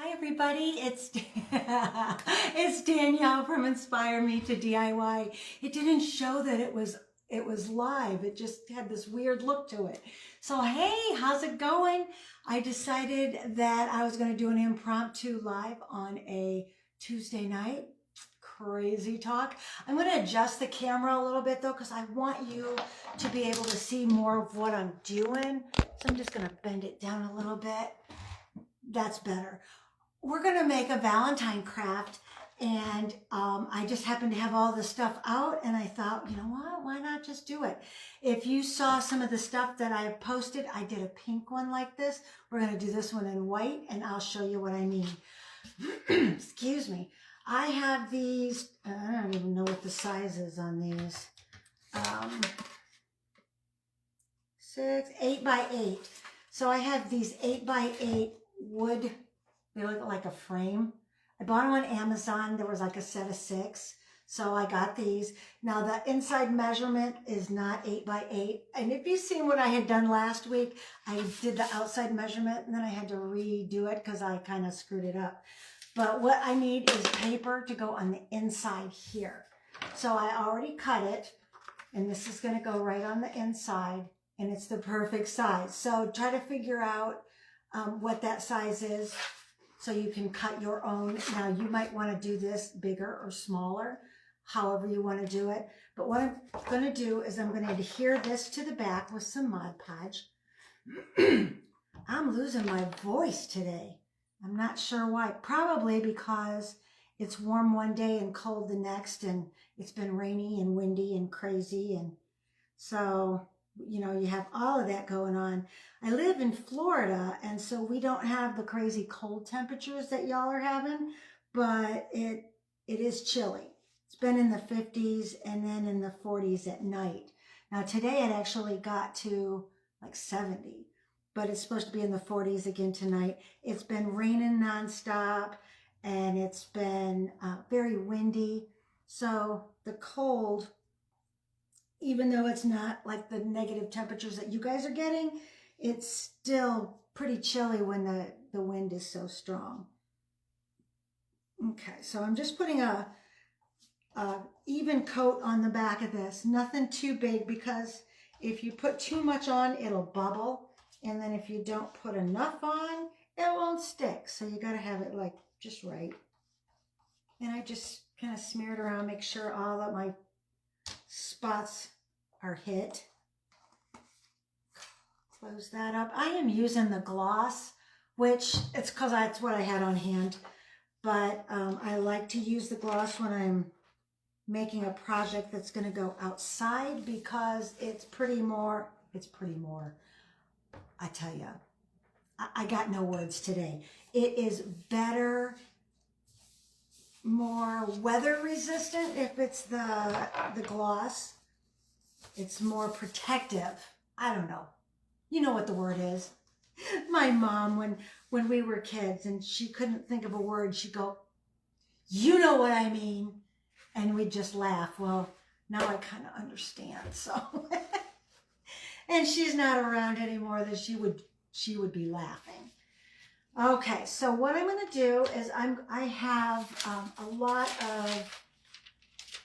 Hi everybody, it's Danielle from Inspire Me to DIY. It didn't show that it was live. It just had this weird look to it. So hey, how's it going? I decided that I was going to do an impromptu live on a Tuesday night. Crazy talk. I'm going to adjust the camera a little bit though because I want you to be able to see more of what I'm doing. So I'm just going to bend it down a little bit. That's better. We're going to make a Valentine craft, and I just happened to have all the stuff out, and I thought, you know what, why not just do it? If you saw some of the stuff that I posted, I did a pink one like this. We're going to do this one in white, and I'll show you what I mean. Excuse me. I have these, I don't even know what the size is on these. 8 by 8. So I have these 8 by 8 wood. They look like a frame. I bought them on Amazon. There was like a set of 6. So I got these. Now the inside measurement is not 8 by 8. And if you've seen what I had done last week, I did the outside measurement and then I had to redo it because I kind of screwed it up. But what I need is paper to go on the inside here. So I already cut it, and this is going to go right on the inside, and it's the perfect size. So try to figure out what that size is, so you can cut your own. Now you might want to do this bigger or smaller, however you want to do it. But what I'm going to do is I'm going to adhere this to the back with some Mod Podge. I'm losing my voice today. I'm not sure why. Probably because it's warm one day and cold the next, and it's been rainy and windy and crazy. And so, you know, you have all of that going on. I live in Florida, and so we don't have the crazy cold temperatures that y'all are having, but it is chilly. It's been in the 50s and then in the 40s at night. Now today it actually got to like 70, but it's supposed to be in the 40s again tonight. It's been raining nonstop, and it's been very windy. So the cold, even though it's not like the negative temperatures that you guys are getting, it's still pretty chilly when the wind is so strong. Okay, so I'm just putting a even coat on the back of this. Nothing too big, because if you put too much on, it'll bubble. And then if you don't put enough on, it won't stick. So you got to have it like just right. And I just kind of smear it around, make sure all of my spots are hit. Close that up. I am using the gloss, which it's because that's what I had on hand. But I like to use the gloss when I'm making a project that's going to go outside, because it's pretty more, I tell you, I got no words today. It is better, more weather resistant if it's the gloss. It's more protective. I don't know. You know what the word is. My mom, when we were kids and she couldn't think of a word, she'd go, "You know what I mean." And we'd just laugh. Well, now I kind of understand. So, and she's not around anymore, that she would be laughing. Okay, so what I'm going to do is I have a lot of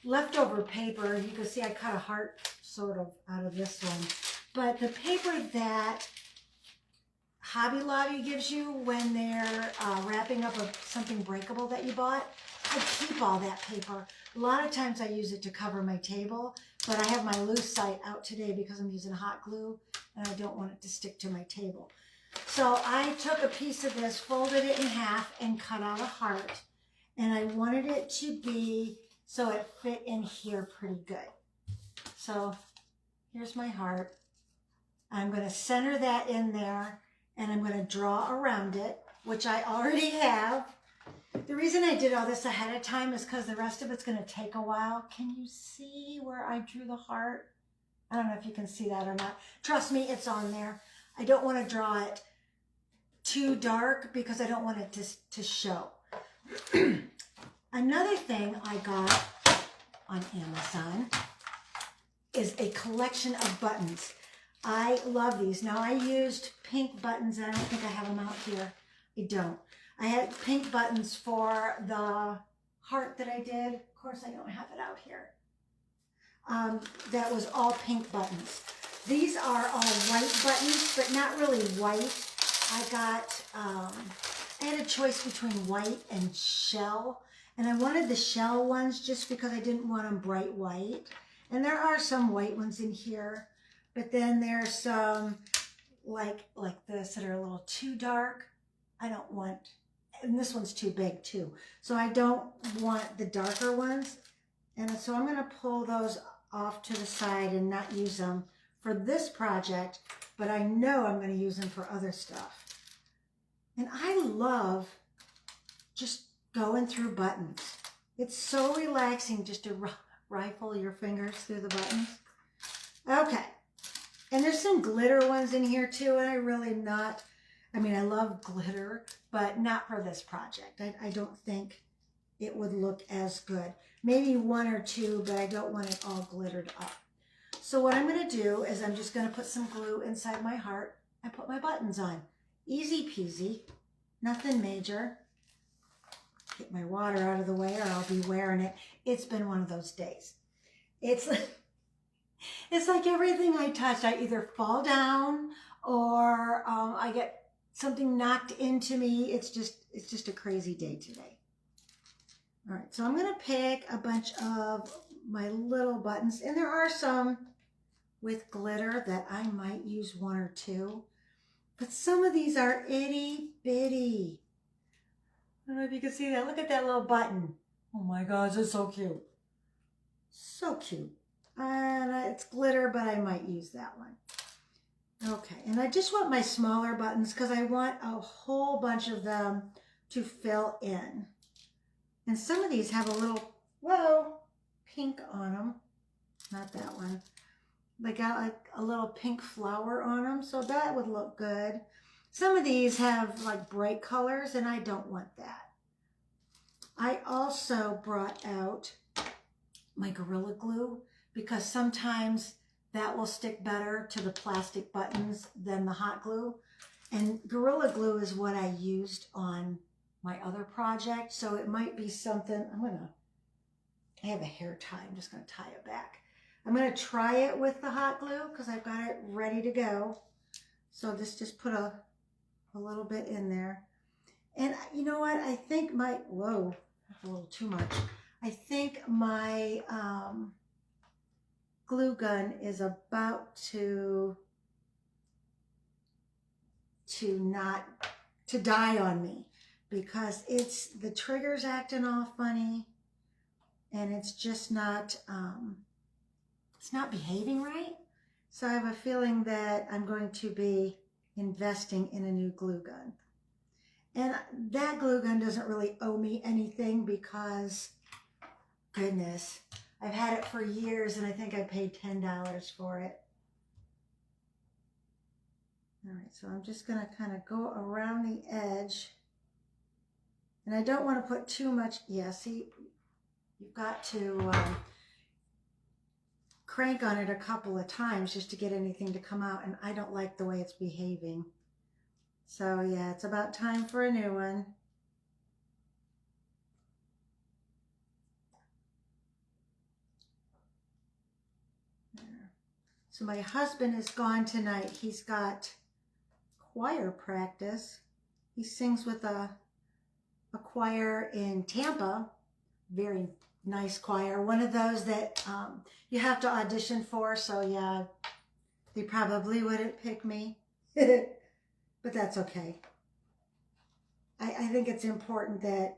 leftover paper. You can see I cut a heart sort of out of this one. But the paper that Hobby Lobby gives you when they're wrapping up something breakable that you bought, I keep all that paper. A lot of times I use it to cover my table, but I have my Lucite out today because I'm using hot glue and I don't want it to stick to my table. So I took a piece of this, folded it in half, and cut out a heart. And I wanted it to be so it fit in here pretty good. So here's my heart. I'm going to center that in there, and I'm going to draw around it, which I already have. The reason I did all this ahead of time is because the rest of it's going to take a while. Can you see where I drew the heart? I don't know if you can see that or not. Trust me, it's on there. I don't want to draw it too dark because I don't want it to show. Another thing I got on Amazon is a collection of buttons. I love these. Now I used pink buttons. I don't think I have them out here. I don't. I had pink buttons for the heart that I did. Of course, I don't have it out here. That was all pink buttons. These are all white buttons, but not really white. I had a choice between white and shell, and I wanted the shell ones just because I didn't want them bright white. And there are some white ones in here, but then there's some like this that are a little too dark. I don't want, and this one's too big too. So I don't want the darker ones. And so I'm gonna pull those off to the side and not use them for this project, but I know I'm gonna use them for other stuff. And I love just going through buttons. It's so relaxing just to rifle your fingers through the buttons. Okay, and there's some glitter ones in here too, and I really am not, I mean, I love glitter, but not for this project. I don't think it would look as good. Maybe one or two, but I don't want it all glittered up. So what I'm gonna do is I'm just gonna put some glue inside my heart and put my buttons on. Easy peasy, nothing major. Get my water out of the way or I'll be wearing it. It's been one of those days. It's like everything I touch, I either fall down or I get something knocked into me. It's just a crazy day today. All right, so I'm gonna pick a bunch of my little buttons, and there are some with glitter that I might use one or two. But some of these are itty bitty. I don't know if you can see that. Look at that little button. Oh my gosh, it's so cute. So cute. And it's glitter, but I might use that one. Okay, and I just want my smaller buttons because I want a whole bunch of them to fill in. And some of these have a little, whoa, pink on them. Not that one. They got like a little pink flower on them, so that would look good. Some of these have like bright colors, and I don't want that. I also brought out my Gorilla Glue because sometimes that will stick better to the plastic buttons than the hot glue. And Gorilla Glue is what I used on my other project, so it might be something. I have a hair tie, I'm just gonna tie it back. I'm gonna try it with the hot glue because I've got it ready to go. So just put a little bit in there. And you know what? I think whoa, that's a little too much. I think my glue gun is about to die on me because the trigger's acting all funny and it's just not, it's not behaving right. So I have a feeling that I'm going to be investing in a new glue gun. And that glue gun doesn't really owe me anything because, goodness, I've had it for years and I think I paid $10 for it. All right, so I'm just gonna kind of go around the edge. And I don't want to put too much, yeah, see, you've got to crank on it a couple of times just to get anything to come out, and I don't like the way it's behaving. So yeah, it's about time for a new one. There. So my husband is gone tonight. He's got choir practice. He sings with a choir in Tampa, very nice choir, one of those that you have to audition for, so yeah, they probably wouldn't pick me, but that's okay. I think it's important that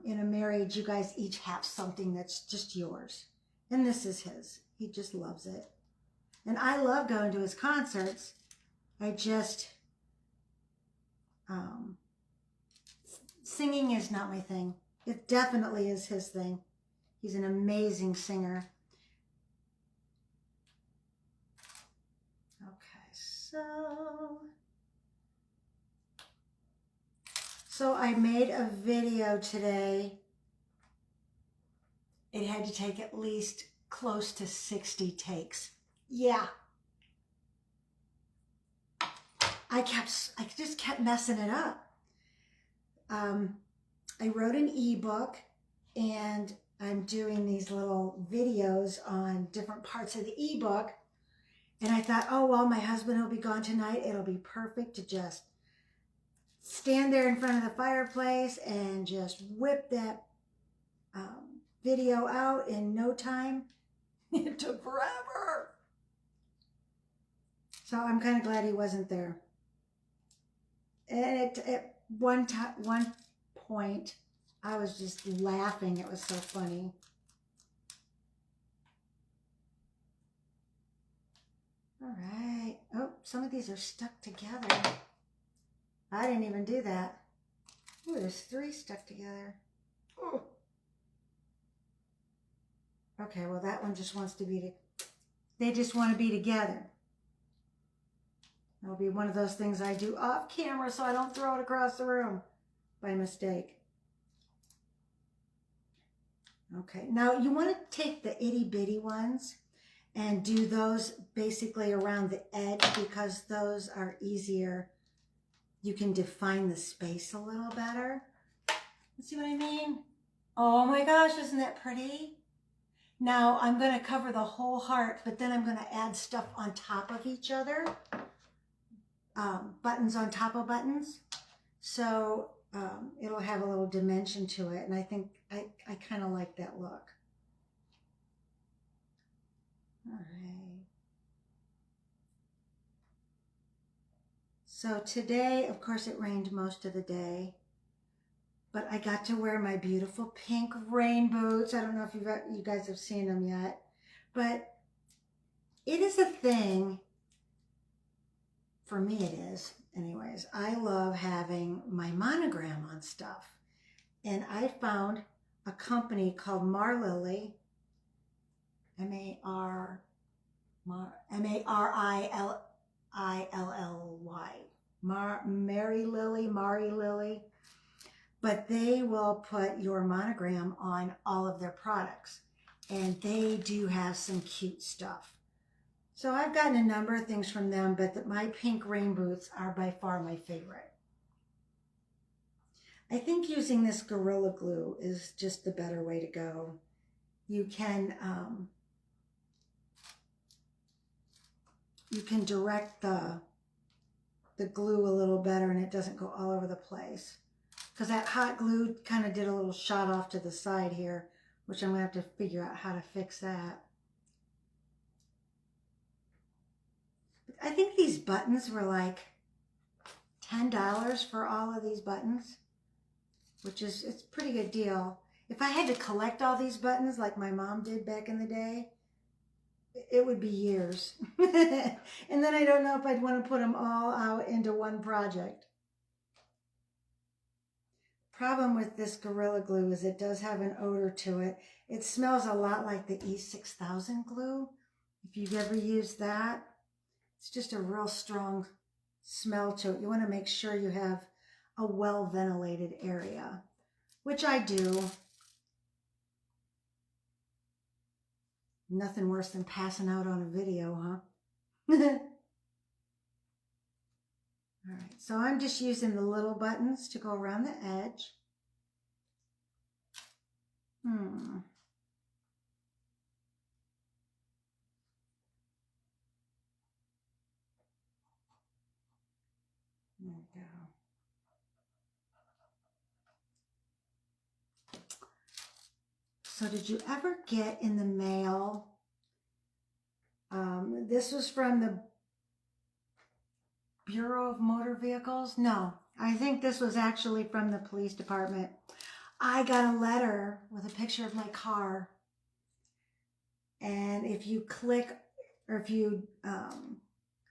in a marriage you guys each have something that's just yours, and this is his. He just loves it, and I love going to his concerts. I just singing is not my thing. It definitely is his thing. He's an amazing singer. Okay, so I made a video today. It had to take at least close to 60 takes. Yeah. I just kept messing it up. I wrote an ebook, and I'm doing these little videos on different parts of the ebook. And I thought, oh, well, my husband will be gone tonight. It'll be perfect to just stand there in front of the fireplace and just whip that video out in no time. It took forever. So I'm kind of glad he wasn't there. And at one point, I was just laughing. It was so funny. All right. Oh, some of these are stuck together. I didn't even do that. Oh, there's 3 stuck together. Oh. Okay, well, that one just wants to be, they just want to be together. That'll be one of those things I do off camera so I don't throw it across the room by mistake. Okay, now you want to take the itty bitty ones and do those basically around the edge, because those are easier. You can define the space a little better. See what I mean? Oh my gosh, isn't that pretty? Now I'm going to cover the whole heart, but then I'm going to add stuff on top of each other. Buttons on top of buttons. So it'll have a little dimension to it. And I think I kind of like that look. All right. So today, of course, it rained most of the day. But I got to wear my beautiful pink rain boots. I don't know if you guys have seen them yet. But it is a thing. For me it is. Anyways, I love having my monogram on stuff. And I found a company called Marilly, M-A-R-I-L-L-Y, Mary Lily. But they will put your monogram on all of their products. And they do have some cute stuff. So I've gotten a number of things from them, but my pink rain boots are by far my favorite. I think using this Gorilla Glue is just the better way to go. You can direct the glue a little better, and it doesn't go all over the place. Because that hot glue kind of did a little shot off to the side here, which I'm going to have to figure out how to fix that. I think these buttons were like $10 for all of these buttons, which is, it's a pretty good deal. If I had to collect all these buttons like my mom did back in the day, it would be years. And then I don't know if I'd want to put them all out into one project. Problem with this Gorilla Glue is it does have an odor to it. It smells a lot like the E6000 glue. If you've ever used that, it's just a real strong smell to it. You want to make sure you have a well-ventilated area, which I do. Nothing worse than passing out on a video, huh? All right, so I'm just using the little buttons to go around the edge. There we go. So did you ever get in the mail? This was from the Bureau of Motor Vehicles? No, I think this was actually from the police department. I got a letter with a picture of my car. And if you click, or if you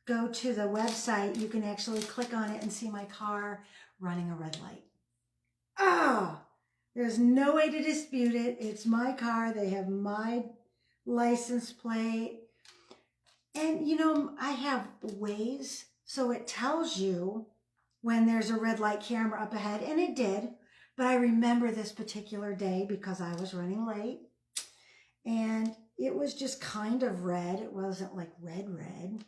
go to the website, you can actually click on it and see my car running a red light. Oh, there's no way to dispute it. It's my car. They have my license plate. And you know, I have Waze, so it tells you when there's a red light camera up ahead, and it did. But I remember this particular day because I was running late, and it was just kind of red. It wasn't like red.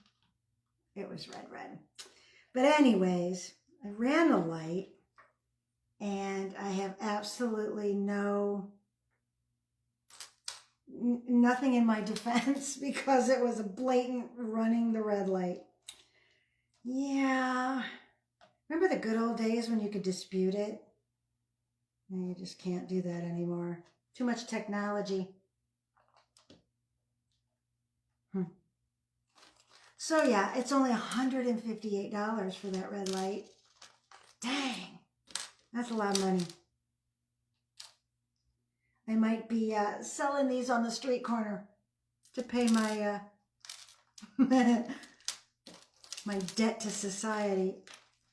It was red. But anyways, I ran the light, and I have absolutely nothing in my defense because it was a blatant running the red light. Yeah. Remember the good old days when you could dispute it? And you just can't do that anymore. Too much technology. So yeah, it's only $158 for that red light. Dang, that's a lot of money. I might be selling these on the street corner to pay my my debt to society.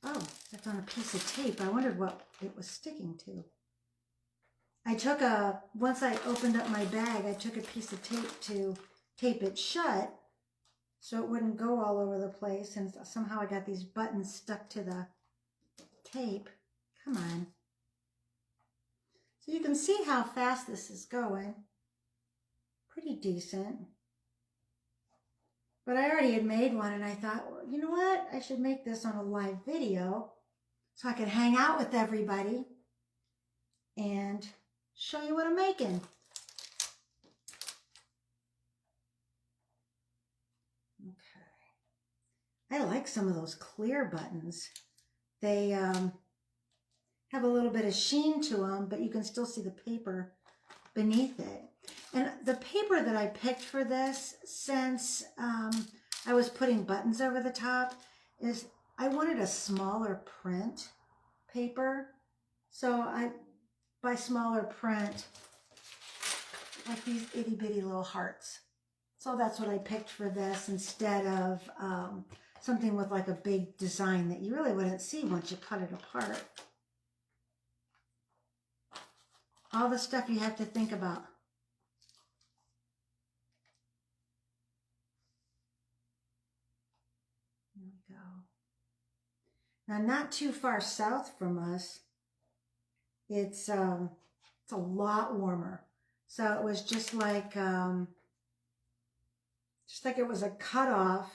Oh, I found a piece of tape. I wondered what it was sticking to. Once I opened up my bag, I took a piece of tape to tape it shut so it wouldn't go all over the place, and somehow I got these buttons stuck to the tape. Come on. So you can see how fast this is going. Pretty decent. But I already had made one, and I thought, well, you know what? I should make this on a live video so I can hang out with everybody and show you what I'm making. Okay. I like some of those clear buttons. They have a little bit of sheen to them, but you can still see the paper beneath it. And the paper that I picked for this, since I was putting buttons over the top, is I wanted a smaller print paper. So by smaller print, like these itty bitty little hearts. So that's what I picked for this instead of something with like a big design that you really wouldn't see once you cut it apart. All the stuff you have to think about. There we go. Now, not too far south from us, it's a lot warmer. So it was just like it was a cutoff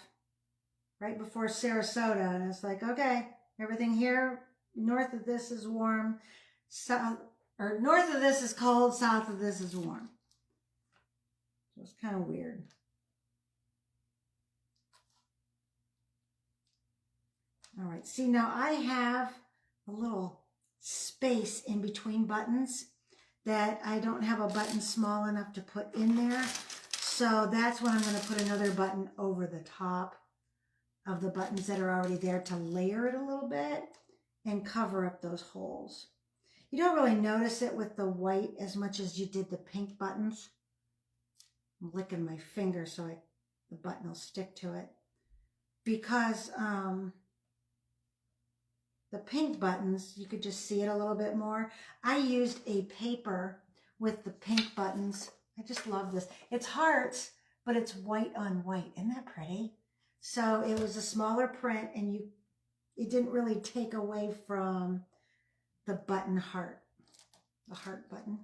right before Sarasota, and it's like, okay, everything here north of this is warm, south or north of this is cold, south of this is warm. So it's kind of weird. All right, see, now I have a little space in between buttons that I don't have a button small enough to put in there. So that's when I'm going to put another button over the top of the buttons that are already there to layer it a little bit and cover up those holes. You don't really notice it with the white as much as you did the pink buttons. I'm licking my finger so the button will stick to it. Because the pink buttons, you could just see it a little bit more. I used a paper with the pink buttons. I just love this. It's hearts, but it's white on white. Isn't that pretty? So it was a smaller print, and it didn't really take away from the button heart, the heart button.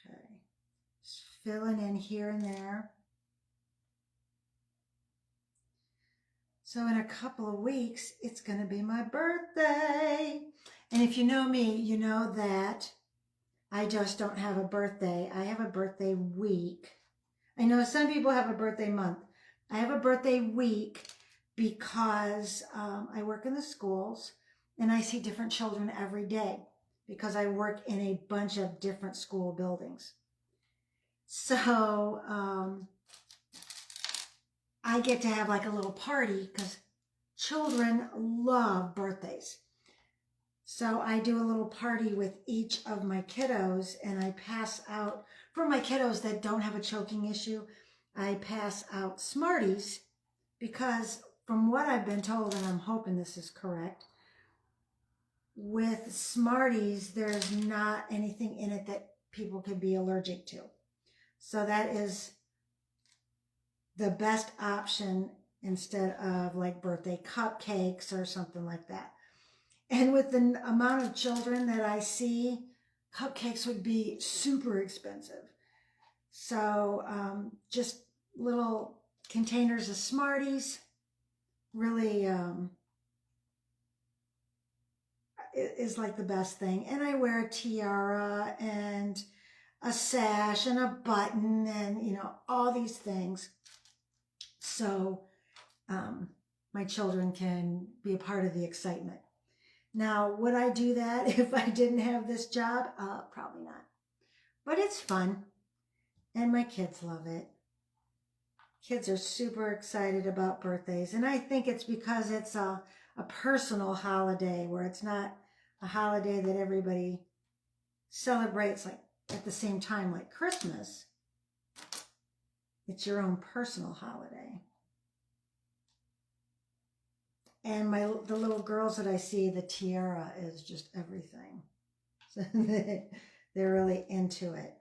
Okay, just filling in here and there. So in a couple of weeks, it's going to be my birthday. And if you know me, you know that I just don't have a birthday. I have a birthday week. I know some people have a birthday month. I have a birthday week because I work in the schools and I see different children every day because I work in a bunch of different school buildings. So I get to have like a little party because children love birthdays. So I do a little party with each of my kiddos, and I pass out, for my kiddos that don't have a choking issue, I pass out Smarties because from what I've been told, and I'm hoping this is correct, with Smarties, there's not anything in it that people could be allergic to. So that is the best option instead of like birthday cupcakes or something like that. And with the amount of children that I see, cupcakes would be super expensive. So just little containers of Smarties, really is like the best thing. And I wear a tiara and a sash and a button and, you know, all these things. So my children can be a part of the excitement. Now, would I do that if I didn't have this job? Probably not. But it's fun. And my kids love it. Kids are super excited about birthdays. And I think it's because it's a personal holiday where it's not a holiday that everybody celebrates like at the same time like Christmas. It's your own personal holiday. And the little girls that I see, the tiara is just everything. So they're really into it.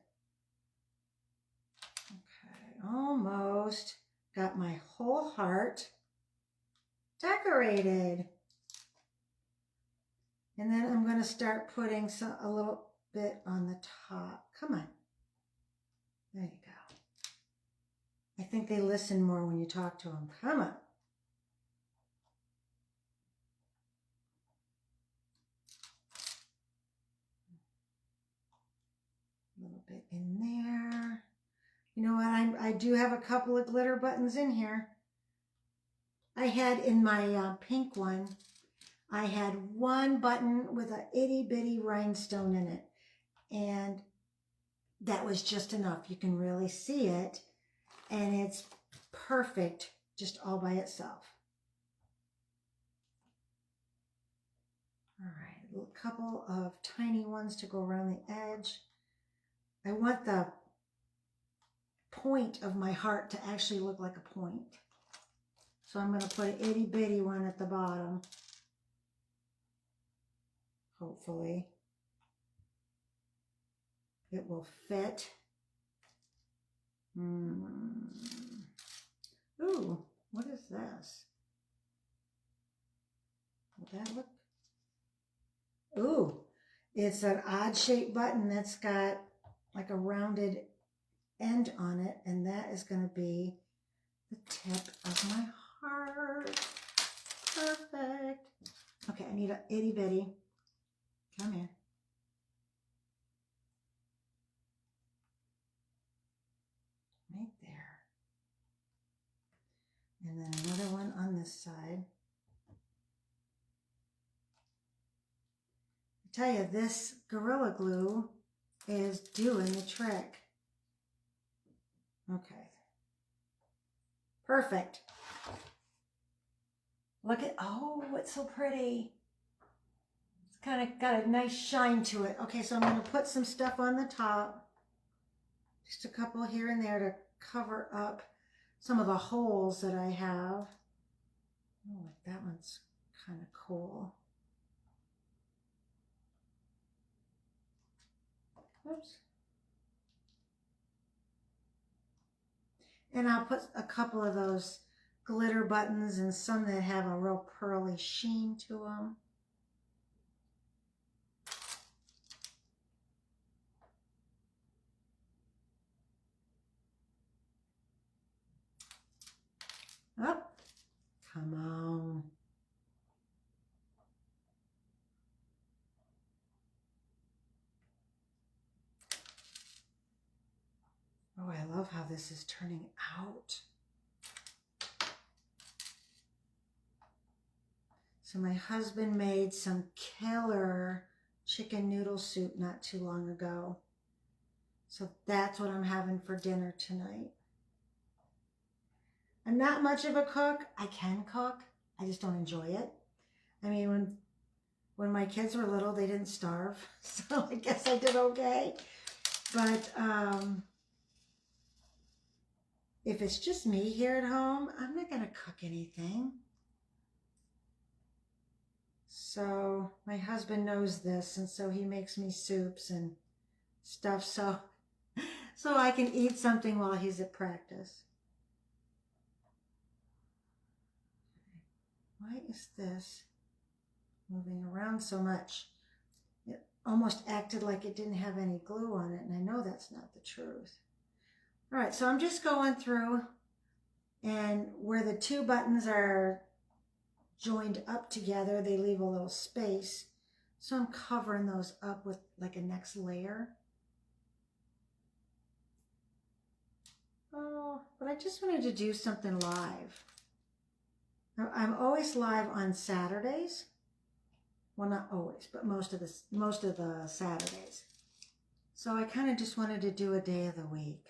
Okay, almost got my whole heart decorated. And then I'm going to start putting a little bit on the top. Come on. There you go. I think they listen more when you talk to them. Come on. A little bit in there. You know what? I do have a couple of glitter buttons in here. I had in my pink one, I had one button with a itty bitty rhinestone in it. And that was just enough. You can really see it. And it's perfect just all by itself. All right, a couple of tiny ones to go around the edge. I want the point of my heart to actually look like a point. So I'm going to put an itty bitty one at the bottom. Hopefully it will fit. Ooh, what is this? Will that look? Ooh, it's an odd shaped button that's got like a rounded end on it, and that is going to be the tip of my heart. Perfect. Okay, I need an itty bitty. Come here. Right there. And then another one on this side. I tell you, this Gorilla Glue is doing the trick. Okay. Perfect. Look at, oh, it's so pretty. It's kind of got a nice shine to it. Okay, so I'm going to put some stuff on the top. Just a couple here and there to cover up some of the holes that I have. Oh, like that one's kind of cool. Oops. And I'll put a couple of those glitter buttons and some that have a real pearly sheen to them. Oh, come on. Oh, I love how this is turning out. So my husband made some killer chicken noodle soup not too long ago. So that's what I'm having for dinner tonight. I'm not much of a cook. I can cook. I just don't enjoy it. I mean, when my kids were little, they didn't starve. So I guess I did okay. But if it's just me here at home, I'm not going to cook anything. So my husband knows this, and so he makes me soups and stuff so I can eat something while he's at practice. Why is this moving around so much? It almost acted like it didn't have any glue on it, and I know that's not the truth. All right, so I'm just going through, and where the two buttons are joined up together, they leave a little space. So I'm covering those up with like a next layer. Oh, but I just wanted to do something live. I'm always live on Saturdays. Well, not always, but most of the Saturdays. So I kind of just wanted to do a day of the week.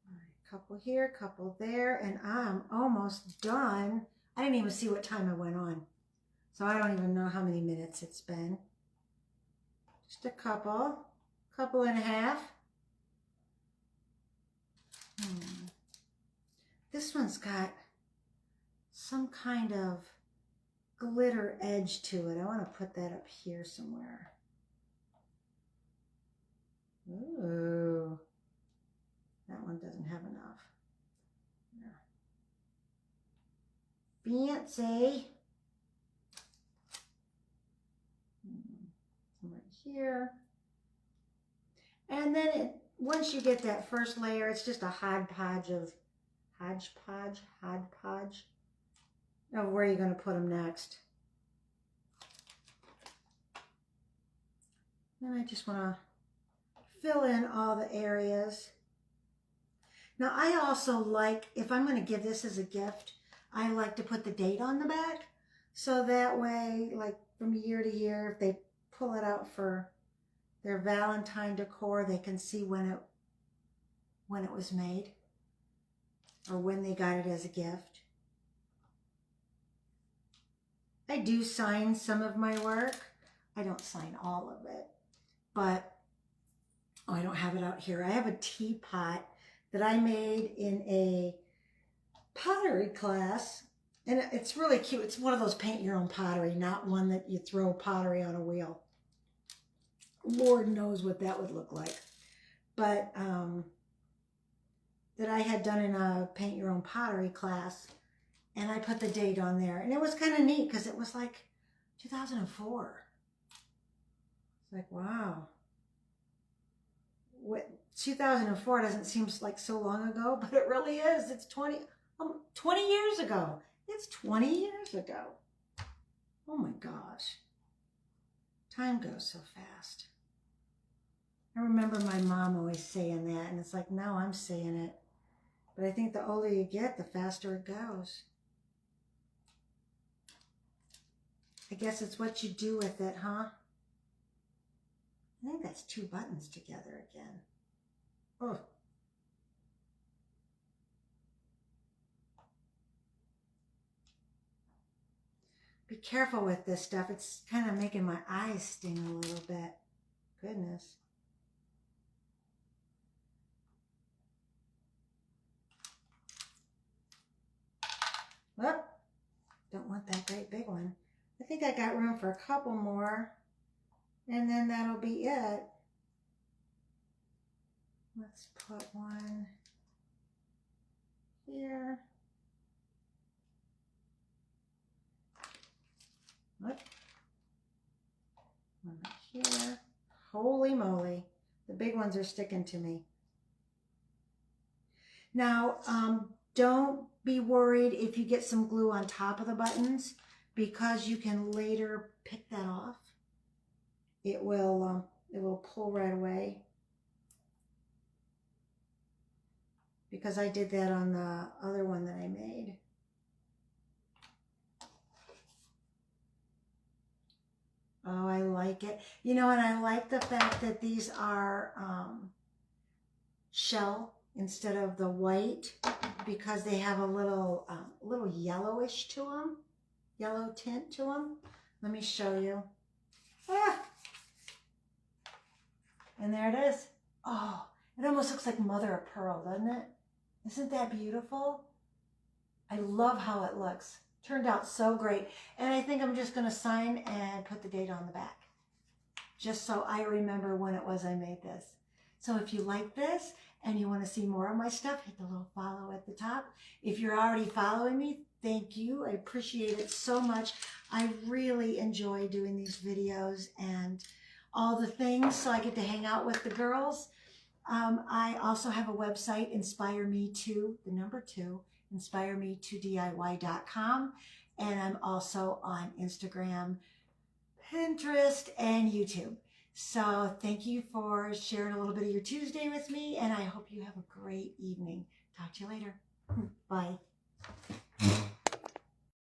All right, couple here, couple there, and I'm almost done. I didn't even see what time I went on, so I don't even know how many minutes it's been. Just a couple and a half. This one's got some kind of glitter edge to it. I want to put that up here somewhere. Ooh, that one doesn't have enough. Yeah. Fancy. Right here. And then once you get that first layer, it's just a hodgepodge of where you're going to put them next. And I just want to fill in all the areas. Now I also like, if I'm going to give this as a gift, I like to put the date on the back. So that way, like from year to year, if they pull it out for their Valentine decor, they can see when it was made or when they got it as a gift. I do sign some of my work. I don't sign all of it, but I don't have it out here. I have a teapot that I made in a pottery class, and it's really cute. It's one of those paint your own pottery, not one that you throw pottery on a wheel. Lord knows what that would look like. But that I had done in a paint your own pottery class, and I put the date on there, and it was kind of neat because it was like 2004. It's like, wow. 2004 doesn't seem like so long ago, but it really is. It's 20 years ago. It's 20 years ago. Oh my gosh. Time goes so fast. I remember my mom always saying that, and it's like, now I'm saying it. But I think the older you get, the faster it goes. I guess it's what you do with it, huh? I think that's 2 buttons together again. Oh. Be careful with this stuff. It's kind of making my eyes sting a little bit. Goodness. Whoop. Don't want that great big one. I think I got room for a couple more, and then that'll be it. Let's put one here. What? One right here. Holy moly. The big ones are sticking to me. Now, don't be worried if you get some glue on top of the buttons, because you can later pick that off. It will pull right away. Because I did that on the other one that I made. Oh, I like it. You know, and I like the fact that these are shell instead of the white, because they have a little yellowish to them, yellow tint to them. Let me show you. Ah! And there it is. Oh, it almost looks like mother of pearl, doesn't it? Isn't that beautiful? I love how it looks. Turned out so great. And I think I'm just going to sign and put the date on the back, just so I remember when it was I made this. So if you like this and you want to see more of my stuff, hit the little follow at the top. If you're already following me, thank you. I appreciate it so much. I really enjoy doing these videos and all the things, so I get to hang out with the girls. I also have a website, Inspire Me 2, the number 2, inspireme2diy.com. And I'm also on Instagram, Pinterest, and YouTube. So thank you for sharing a little bit of your Tuesday with me, and I hope you have a great evening. Talk to you later. Bye.